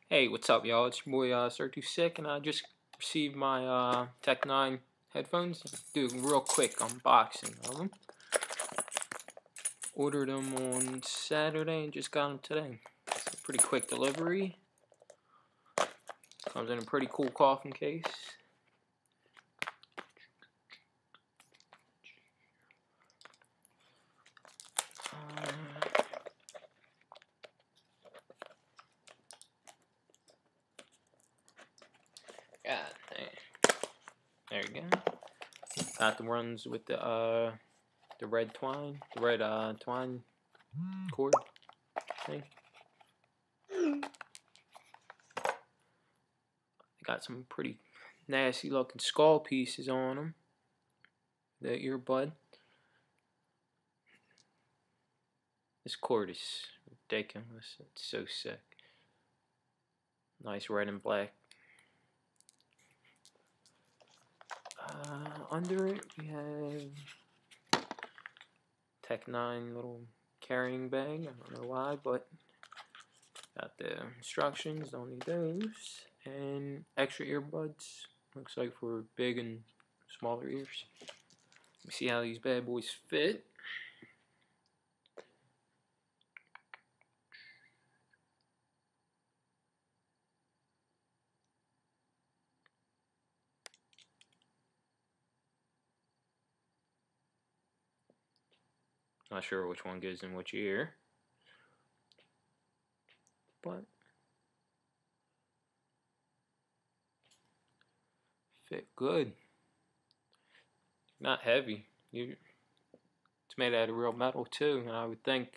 Hey, what's up, y'all? It's your boy Sir Too Sick, and I just received my Tech N9ne headphones. Do a real quick unboxing of them. Ordered them on Saturday and just got them today. It's a pretty quick delivery. Comes in a pretty cool coffin case. There you go. Got the ones with the red twine, twine cord thing. Got some pretty nasty looking skull pieces on them. The earbud. This cord is ridiculous. It's so sick. Nice red and black. Under it we have Tech N9ne little carrying bag. I don't know why, but got the instructions. Don't need those. And extra earbuds. Looks like for big and smaller ears. Let me see how these bad boys fit. Not sure which one goes in which ear, but fit good. Not heavy. It's made out of real metal too, and I would think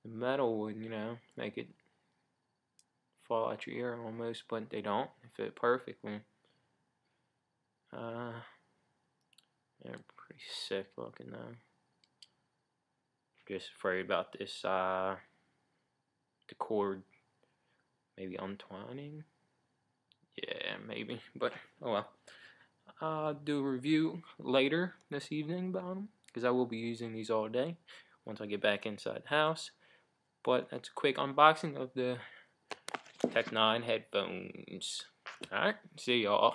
the metal would, make it fall out your ear almost, but they don't. They fit perfectly. They're pretty sick looking though. Just afraid about this the cord maybe untwining. Yeah, maybe, but oh well. I'll do a review later this evening about them, because I will be using these all day once I get back inside the house. But that's a quick unboxing of the Tech N9ne headphones. Alright, see y'all.